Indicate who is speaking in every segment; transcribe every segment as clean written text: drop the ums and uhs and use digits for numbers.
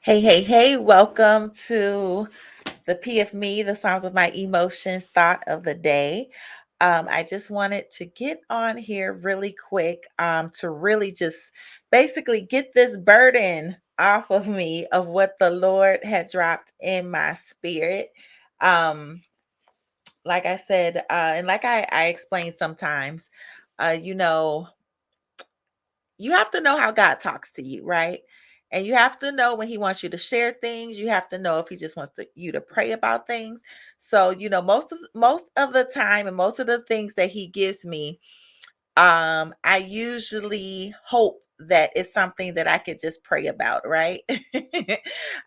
Speaker 1: Hey, welcome to the P of Me, the Sounds of My Emotions thought of the day. I just wanted to get on here really quick to really just basically get this burden off of me of what the Lord had dropped in my spirit. Um, like I said, and like I explained sometimes, you know, you have to know how God talks to you, right? And you have to know when he wants you to share things. You have to know if he just wants you to pray about things. So, most of the time and most of the things that he gives me, I usually hope that it's something that I could just pray about, right?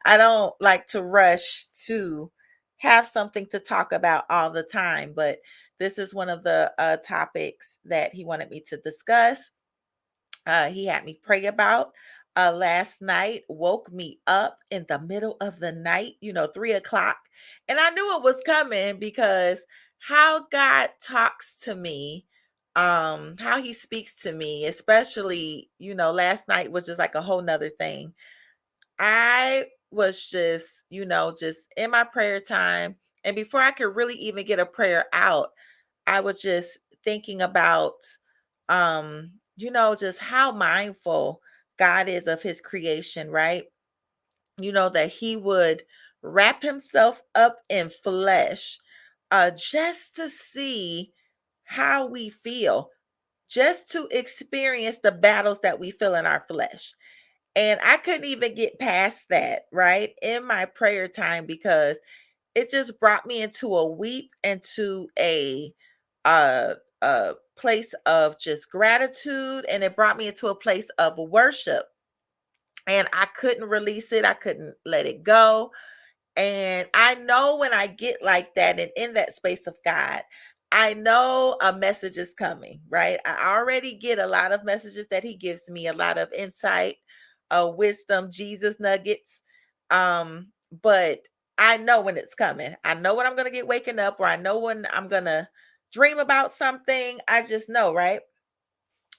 Speaker 1: I don't like to rush to have something to talk about all the time, but this is one of the topics that he wanted me to discuss. He had me pray about last night, woke me up in the middle of the night, 3 o'clock. And I knew it was coming because how God talks to me, how he speaks to me, especially, last night was just like a whole nother thing. I was just, just in my prayer time. And before I could really even get a prayer out, I was just thinking about, just how mindful God is of his creation, right? That he would wrap himself up in flesh just to see how we feel, just to experience the battles that we feel in our flesh. And I couldn't even get past that, right? In my prayer time because it just brought me into a weep, into uh a place of just gratitude, and it brought me into a place of worship. And I couldn't release it. I couldn't let it go. And I know when I get like that and in that space of God, I know a message is coming, right? I already get a lot of messages that he gives me, a lot of insight, wisdom, Jesus nuggets. But I know when it's coming. I know when I'm going to get waking up, or I know when I'm going to dream about something. I just know, right?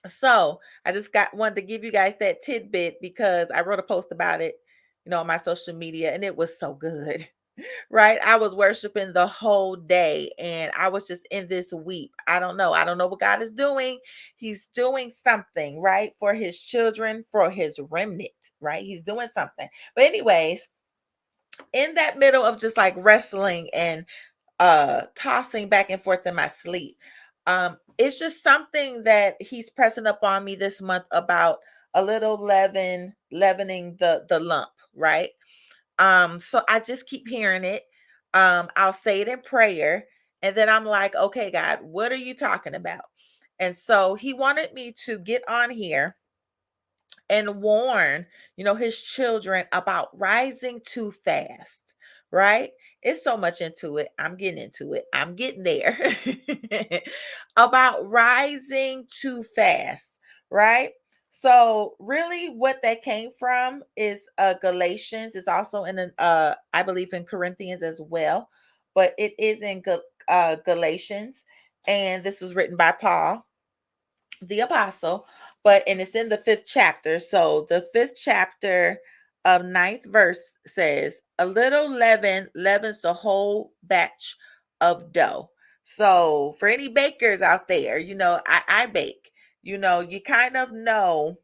Speaker 1: So I just got wanted to give you guys that tidbit because I wrote a post about it, on my social media, and it was so good. Right? I was worshiping the whole day and I was just in this weep. I don't know. I don't know what God is doing. He's doing something, right? For his children, for his remnant, right? He's doing something. But anyways, in that middle of just like wrestling and tossing back and forth in my sleep, it's just something that he's pressing up on me this month about a little leavening the lump, right? So I just keep hearing it. I'll say it in prayer, and then I'm like, okay, God, what are you talking about? And so he wanted me to get on here and warn, his children about rising too fast, right? It's so much into it. I'm getting into it. I'm getting there. About rising too fast, right? So really what that came from is Galatians. It's also in an I believe in Corinthians as well, but it is in Galatians, and this was written by Paul the apostle, and it's in the fifth chapter. So the fifth chapter of ninth verse says, "A little leaven leavens the whole batch of dough." So for any bakers out there, I bake. You kind of know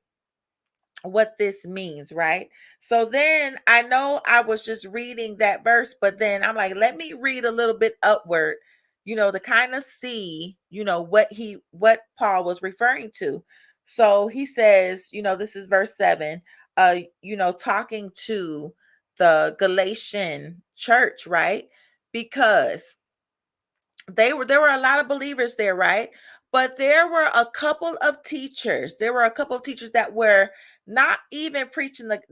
Speaker 1: what this means, right? So then I know I was just reading that verse, but then I'm like, let me read a little bit upward, to kind of see, what Paul was referring to. So he says, this is verse 7, talking to the Galatian church, right? Because there were a lot of believers there, right? But there were a couple of teachers. There were a couple of teachers that were not even preaching the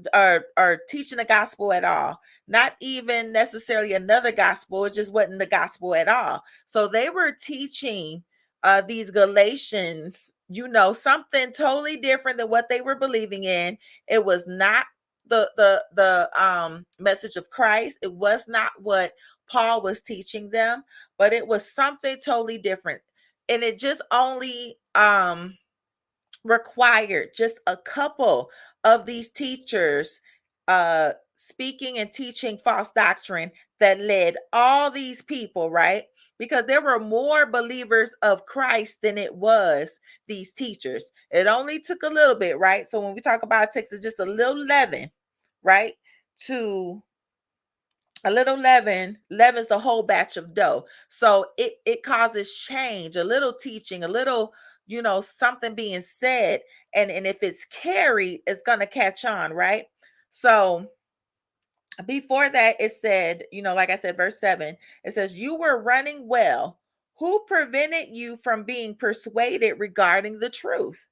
Speaker 1: or teaching the gospel at all. Not even necessarily another gospel. It just wasn't the gospel at all. So they were teaching these Galatians, something totally different than what they were believing in. It was not the message of Christ. It was not what Paul was teaching them, but it was something totally different. And it just only required just a couple of these teachers speaking and teaching false doctrine that led all these people, right? Because there were more believers of Christ than it was these teachers. It only took a little bit, right? So when we talk about it takes just a little leaven, right? To a little leaven leavens the whole batch of dough. So it causes change, a little teaching, a little, something being said, and if it's carried, it's gonna catch on, right? So before that, it said, like I said, verse 7, it says, "You were running well. Who prevented you from being persuaded regarding the truth?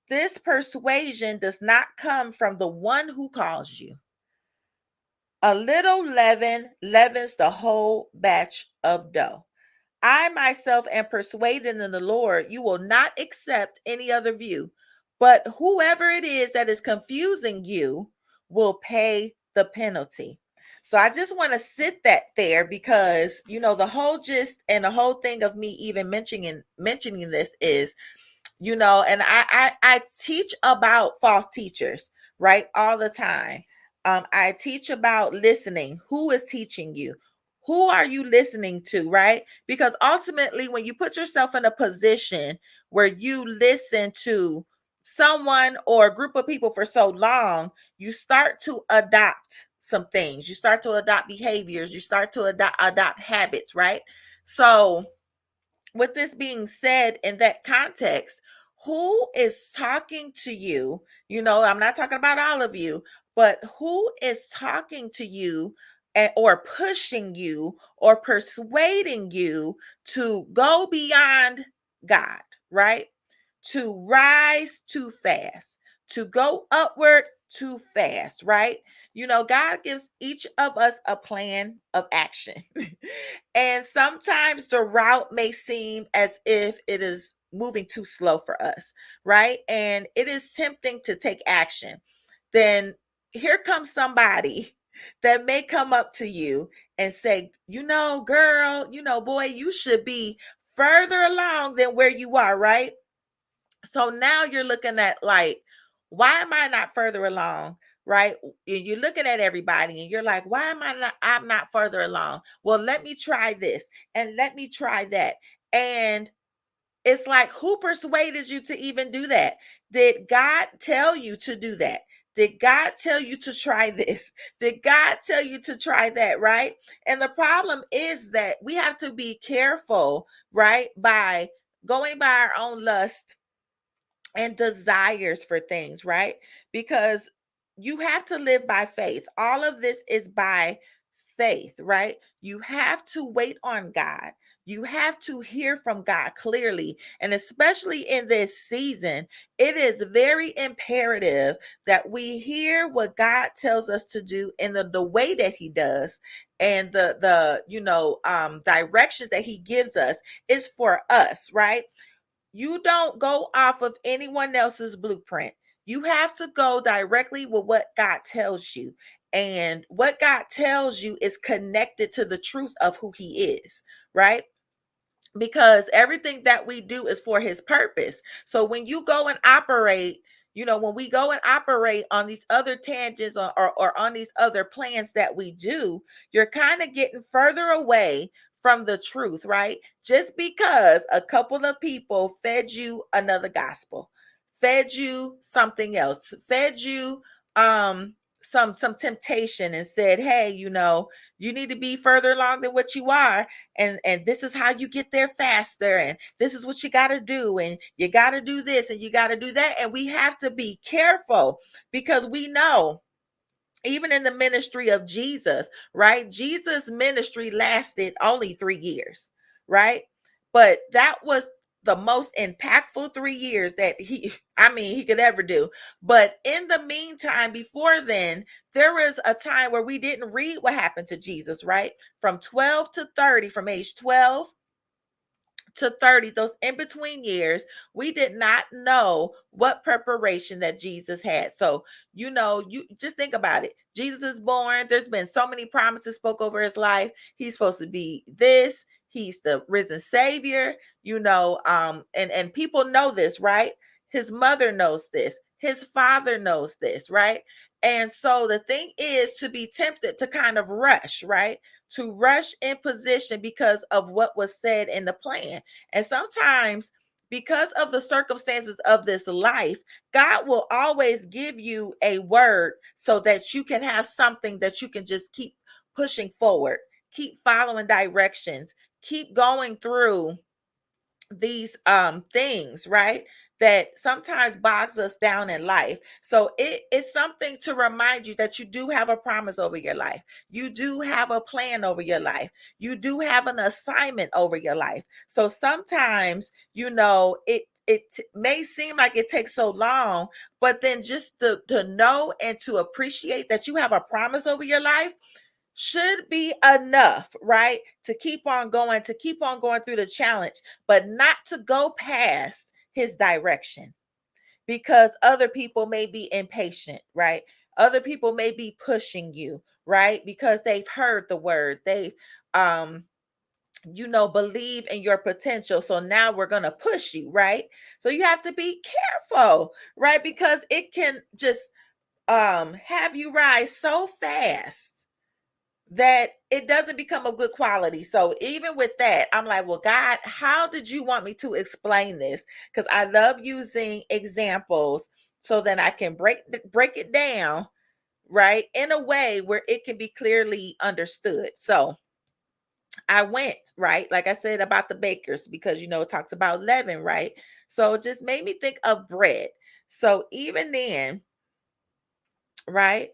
Speaker 1: This persuasion does not come from the one who calls you. A little leaven leavens the whole batch of dough. I myself am persuaded in the Lord you will not accept any other view, but whoever it is that is confusing you will pay the penalty." So I just want to sit that there because the whole gist and the whole thing of me even mentioning this is, and I teach about false teachers, right, all the time. I teach about listening. Who is teaching you? Who are you listening to, right? Because ultimately, when you put yourself in a position where you listen to someone or a group of people for so long, you start to adopt some things. You start to adopt behaviors. You start to adopt habits, right? So with this being said, in that context, who is talking to you? I'm not talking about all of you, but who is talking to you, or pushing you or persuading you to go beyond God, right? To rise too fast, to go upward too fast, right? God gives each of us a plan of action. And sometimes the route may seem as if it is moving too slow for us, right? And it is tempting to take action. Then here comes somebody that may come up to you and say, girl, boy, you should be further along than where you are, right? So now you're looking at, like, why am I not further along? Right? You're looking at everybody and you're like, why am I'm not further along? Well, let me try this and let me try that. And it's like, who persuaded you to even do that? Did God tell you to do that? Did God tell you to try this? Did God tell you to try that? Right? And the problem is that we have to be careful, right? By going by our own lust and desires for things, right? Because you have to live by faith. All of this is by faith, right? You have to wait on God. You have to hear from God clearly. And especially in this season, it is very imperative that we hear what God tells us to do in the way that He does, and the directions that He gives us is for us, right? You don't go off of anyone else's blueprint. You have to go directly with what God tells you. And what God tells you is connected to the truth of who He is, right? Because everything that we do is for His purpose. So when you go and operate, when we go and operate on these other tangents, or on these other plans that we do, you're kind of getting further away from the truth, right? Just because a couple of people fed you another gospel, fed you something else, fed you some temptation, and said, hey, you need to be further along than what you are, and this is how you get there faster, and this is what you got to do, and you got to do this and you got to do that. And we have to be careful, because we know, even in the ministry of Jesus, right? Jesus' ministry lasted only 3 years, right? But that was the most impactful 3 years that he could ever do. But in the meantime, before then, there was a time where we didn't read what happened to Jesus, right? From 12 to 30, from age 12 to 30, those in between years, we did not know what preparation that Jesus had. So, you just think about it. Jesus is born. There's been so many promises spoke over his life. He's supposed to be this. He's the risen Savior, and people know this, right? His mother knows this. His father knows this, right? And so the thing is to be tempted to kind of rush, right? To rush in position because of what was said in the plan. And sometimes, because of the circumstances of this life, God will always give you a word so that you can have something that you can just keep pushing forward, keep following directions, keep going through these things, right, that sometimes bogs us down in life. So it is something to remind you that you do have a promise over your life, you do have a plan over your life, you do have an assignment over your life. So sometimes, it may seem like it takes so long, but then just to know and to appreciate that you have a promise over your life should be enough, right? To keep on going through the challenge, but not to go past his direction because other people may be impatient, right? Other people may be pushing you, right? Because they've heard the word. They've um believe in your potential. So now we're going to push you, right? So you have to be careful, right? Because it can just have you rise so fast that it doesn't become a good quality. So even with that, I'm like, well, God, how did you want me to explain this? Because I love using examples so that I can break it down, right, in a way where it can be clearly understood. So I went, right, like I said about the bakers, because it talks about leaven, right? So it just made me think of bread. So even then, right?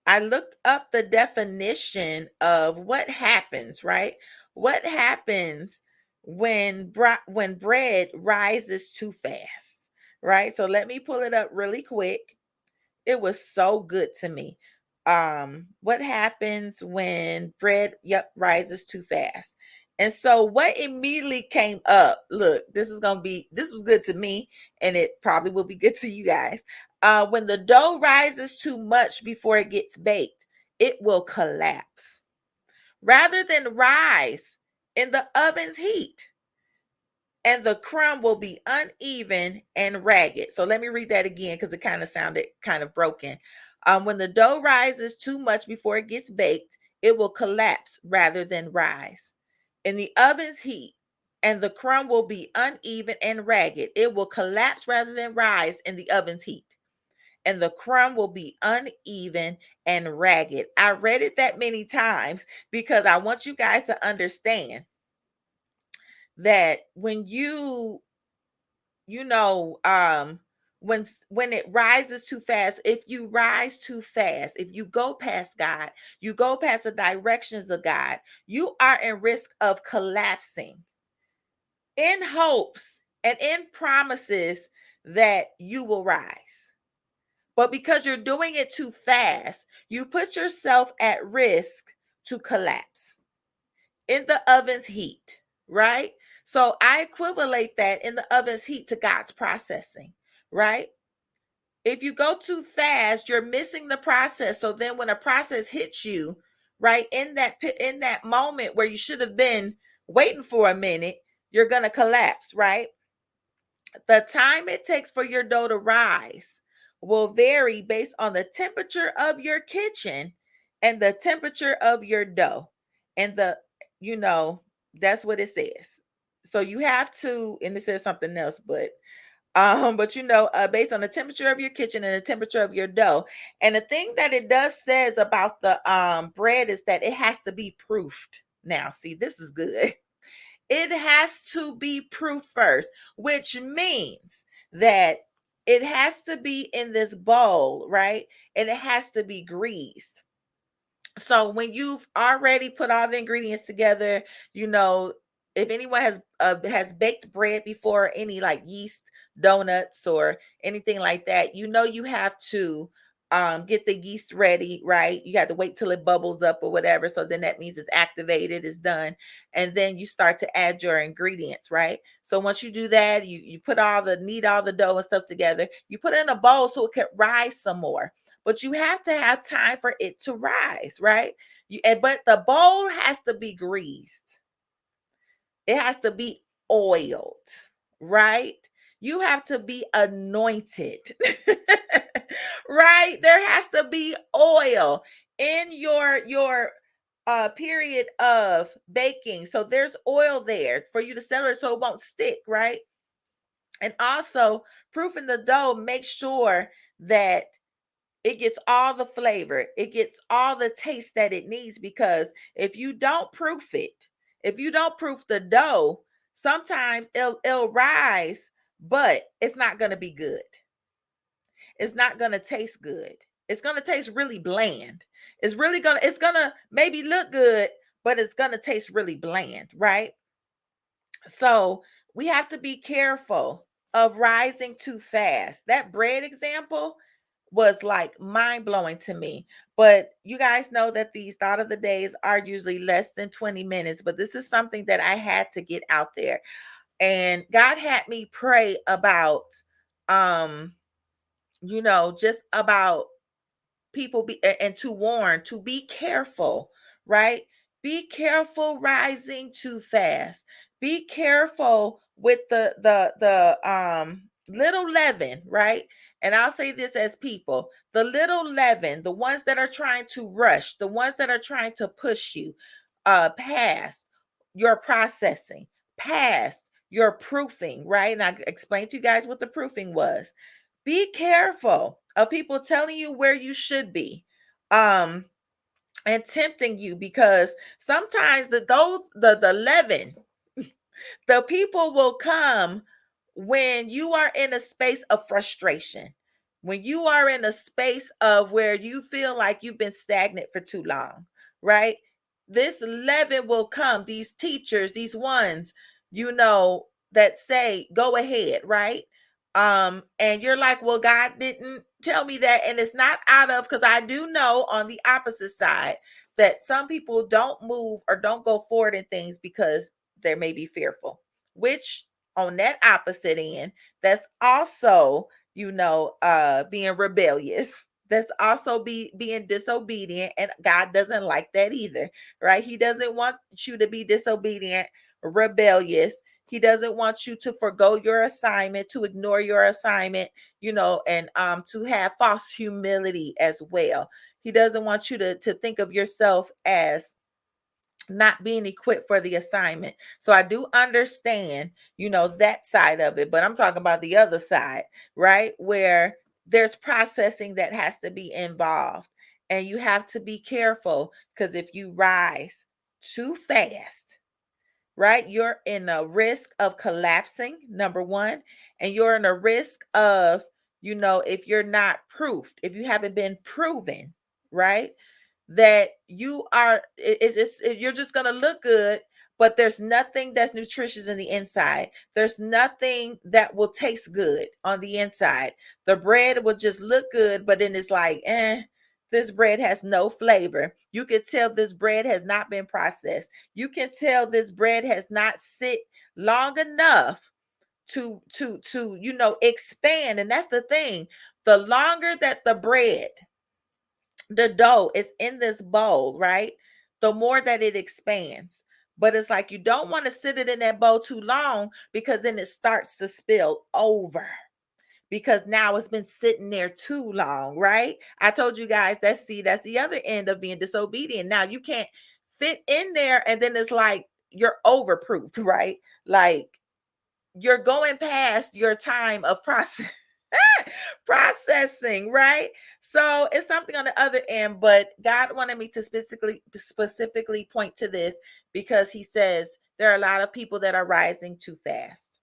Speaker 1: I looked up the definition of what happens, right? What happens when bread rises too fast, right? So let me pull it up really quick. It was so good to me. What happens when bread, rises too fast? And so what immediately came up, look, this was good to me, and it probably will be good to you guys. When the dough rises too much before it gets baked, it will collapse rather than rise in the oven's heat, and the crumb will be uneven and ragged. So let me read that again because it kind of sounded kind of broken. When the dough rises too much before it gets baked, it will collapse rather than rise in the oven's heat, and the crumb will be uneven and ragged. It will collapse rather than rise in the oven's heat, and the crumb will be uneven and ragged. I read it that many times because I want you guys to understand that when you know when it rises too fast, if you rise too fast, if you go past God, you go past the directions of God, you are in risk of collapsing in hopes and in promises that you will rise. But because you're doing it too fast, you put yourself at risk to collapse in the oven's heat, right? So I equivalate that in the oven's heat to God's processing, right? If you go too fast, you're missing the process. So then when a process hits you, right, in that moment where you should have been waiting for a minute, you're going to collapse, right? The time it takes for your dough to rise will vary based on the temperature of your kitchen and the temperature of your dough. And you know, that's what it says. So you have to, and it says something else, but based on the temperature of your kitchen and the temperature of your dough. And the thing that it does says about the bread is that it has to be proofed. Now, see, this is good. It has to be proof first, which means that it has to be in this bowl, right? And it has to be greased. So when you've already put all the ingredients together, you know, if anyone has baked bread before, any like yeast donuts or anything like that, you have to get the yeast ready, right? You have to wait till it bubbles up or whatever. So then that means it's activated, it's done. And then you start to add your ingredients, right? So once you do that, you put knead all the dough and stuff together, you put it in a bowl so it can rise some more, but you have to have time for it to rise, right? But the bowl has to be greased. It has to be oiled, right? You have to be anointed. Right? There has to be oil in your period of baking. So there's oil there for you to settle it so it won't stick, right? And also proofing the dough, make sure that it gets all the flavor, it gets all the taste that it needs. Because if you don't proof it, if you don't proof the dough, sometimes it'll rise, but it's not going to be good. It's not going to taste good. It's going to taste really bland. It's going to maybe look good, but it's going to taste really bland, right? So we have to be careful of rising too fast. That bread example was like mind blowing to me. But you guys know that these thought of the days are usually less than 20 minutes. But this is something that I had to get out there. And God had me pray about, um, just about people and to warn to be careful, right? Be careful rising too fast. Be careful with the little leaven, right? And I'll say this as people, the little leaven, the ones that are trying to rush, the ones that are trying to push you past your processing, past your proofing, right? And I explained to you guys what the proofing was. Be careful of people telling you where you should be, um and tempting you, because sometimes the leaven, the people will come when you are in a space of frustration, when you are in a space of where you feel like you've been stagnant for too long, right? This leaven will come, these teachers, these ones, that say, go ahead, right? And you're like, well, God didn't tell me that. And it's not out of, because I do know on the opposite side that some people don't move or don't go forward in things because they may be fearful, which on that opposite end, that's also, being rebellious. That's also being disobedient. And God doesn't like that either, right? He doesn't want you to be disobedient, rebellious. He doesn't want you to forgo your assignment, to ignore your assignment, and to have false humility as well. He doesn't want you to think of yourself as not being equipped for the assignment. So I do understand, that side of it, but I'm talking about the other side, right? Where there's processing that has to be involved. And you have to be careful, because if you rise too fast, right, you're in a risk of collapsing, number one. And you're in a risk of, if you're not proofed, if you haven't been proven, right, that you are, you're just going to look good, but there's nothing that's nutritious in the inside. There's nothing that will taste good on the inside. The bread will just look good, but then it's like, this bread has no flavor. You can tell this bread has not been processed. You can tell this bread has not sit long enough to expand. And that's the thing. The longer that the dough is in this bowl, right, the more that it expands. But it's like you don't want to sit it in that bowl too long, because then it starts to spill over, because now it's been sitting there too long, right? I told you guys, that's the other end of being disobedient. Now you can't fit in there, and then it's like you're overproofed, right? Like you're going past your time of processing, right? So it's something on the other end, but God wanted me to specifically point to this, because he says there are a lot of people that are rising too fast.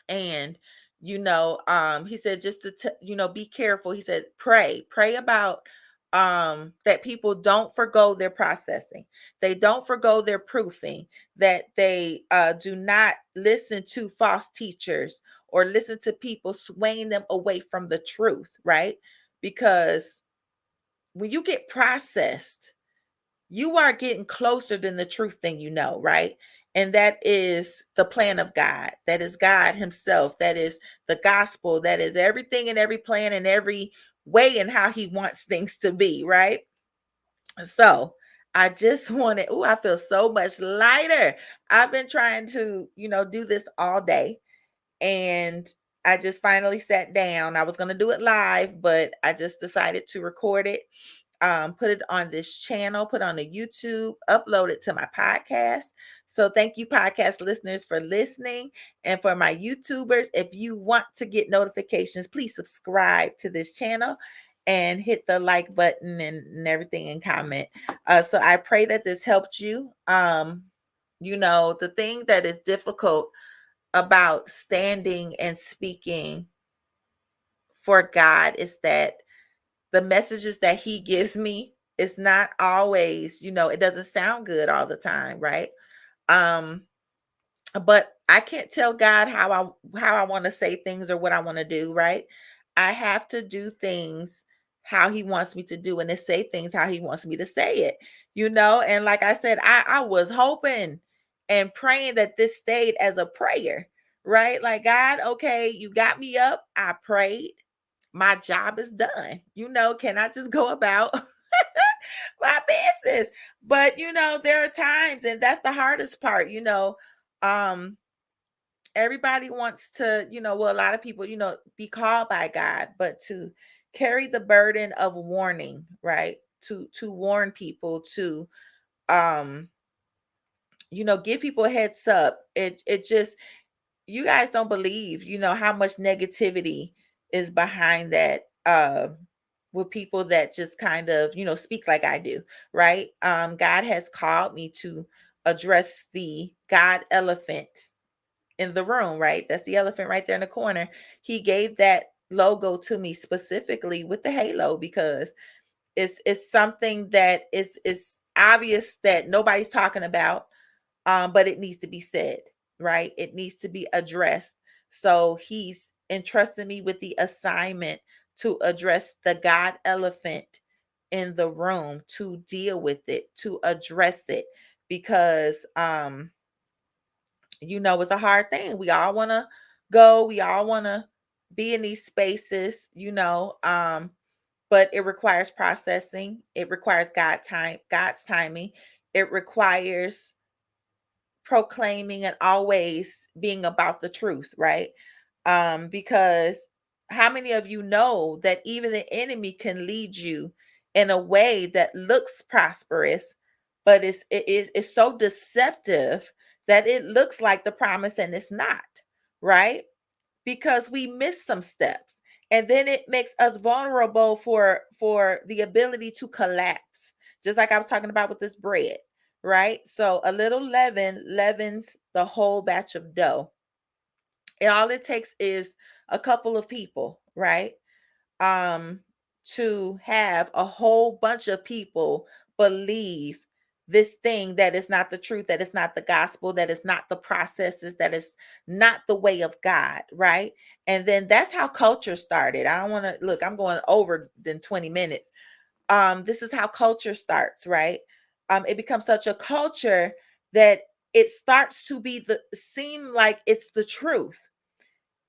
Speaker 1: And he said, just to be careful. He said, pray about that people don't forgo their processing, they don't forgo their proofing, that they do not listen to false teachers or listen to people swaying them away from the truth, right? Because when you get processed, you are getting closer than the truth thing, right? And that is the plan of God. That is God himself. That is the gospel. That is everything and every plan and every way and how he wants things to be, right? So I just wanted, I feel so much lighter. I've been trying to, do this all day. And I just finally sat down. I was going to do it live, but I just decided to record it, put it on this channel, put on the YouTube, upload it to my podcast. So thank you, podcast listeners, for listening. And for my YouTubers, if you want to get notifications, please subscribe to this channel and hit the like button and everything and comment. So I pray that this helped you. The thing that is difficult about standing and speaking for God is that the messages that he gives me is not always, it doesn't sound good all the time, right? Um but I can't tell God how I want to say things or what I want to do, right? I have to do things how he wants me to do and to say things how he wants me to say it, and like I said, I was hoping and praying that this stayed as a prayer, right? Like, God, okay, you got me up, I prayed, my job is done. Can I just go about my business? But there are times, and that's the hardest part, um everybody wants to, well, a lot of people, be called by God, but to carry the burden of warning, right? To warn people, to um give people a heads up. It just, you guys don't believe, how much negativity is behind that, with people that just kind of, speak like I do, right? God has called me to address the God elephant in the room, right? That's the elephant right there in the corner. He gave that logo to me specifically with the halo because it's something that is obvious that nobody's talking about, but it needs to be said, right? It needs to be addressed. So he's entrusted me with the assignment to address the God elephant in the room, to deal with it, to address it, because it's a hard thing. We all want to go, we all want to be in these spaces, but it requires processing. It requires God's timing. It requires proclaiming and always being about the truth, right? Because how many of you know that even the enemy can lead you in a way that looks prosperous, but it's so deceptive that it looks like the promise and it's not, right? Because we miss some steps, and then it makes us vulnerable for the ability to collapse, just like I was talking about with this bread, right? So a little leaven leavens the whole batch of dough, and all it takes is a couple of people, right? um to have a whole bunch of people believe this thing that is not the truth, that is not the gospel, that is not the processes, that is not the way of God, right? And then that's how culture started. I don't want to look, I'm going over than 20 minutes. This is how culture starts, right? It becomes such a culture that it starts to be the seem like it's the truth,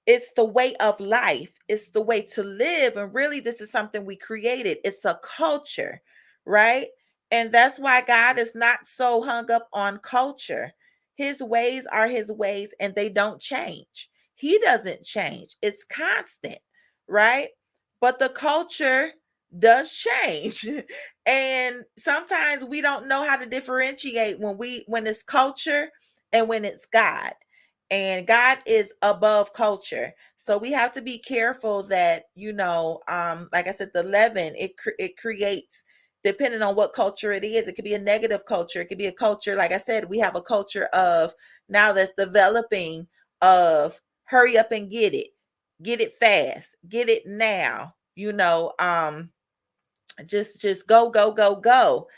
Speaker 1: it's the way of life. It's the way to live. And really, this is something we created. It's a culture, right? And that's why God is not so hung up on culture. His ways are his ways and they don't change. He doesn't change, it's constant, right? But the culture does change. And sometimes we don't know how to differentiate when it's culture and when it's God, and God is above culture. So we have to be careful that, like I said, the leaven, it creates, depending on what culture it is. It could be a negative culture. It could be a culture, like I said, we have a culture of now that's developing of hurry up and get it fast, get it now, just go, go, go, go.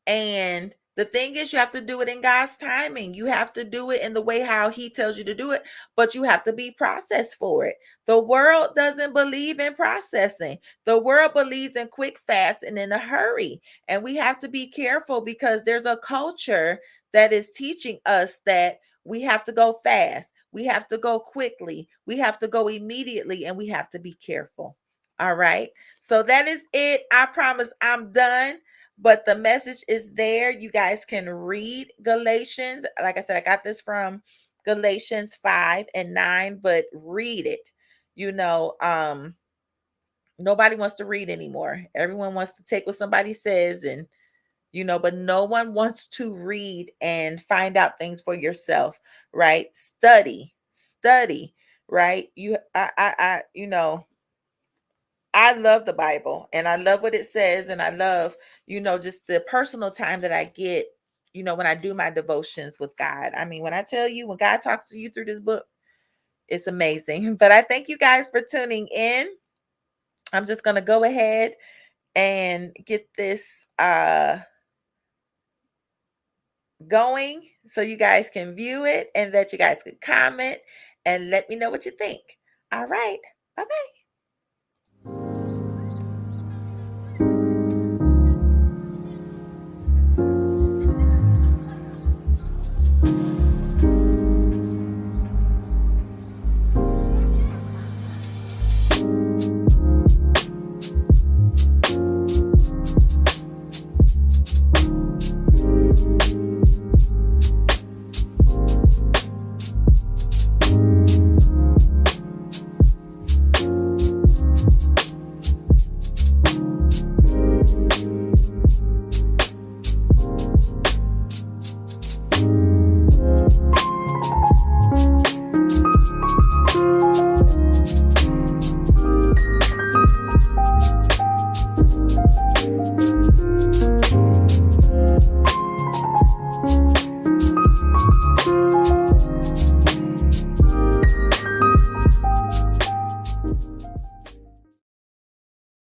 Speaker 1: And the thing is, you have to do it in God's timing. You have to do it in the way how he tells you to do it, but you have to be processed for it. The world doesn't believe in processing. The world believes in quick, fast, and in a hurry. And we have to be careful because there's a culture that is teaching us that we have to go fast, we have to go quickly, we have to go immediately, and we have to be careful. All right. So that is it. I promise I'm done, but the message is there. You guys can read Galatians. Like I said, I got this from Galatians 5 and 9, but read it. You know, nobody wants to read anymore. Everyone wants to take what somebody says and, but no one wants to read and find out things for yourself, right? Study, right? I love the Bible and I love what it says. And I love, just the personal time that I get, when I do my devotions with God. I mean, when I tell you, when God talks to you through this book, it's amazing. But I thank you guys for tuning in. I'm just going to go ahead and get this going so you guys can view it and that you guys can comment and let me know what you think. All right. Bye-bye.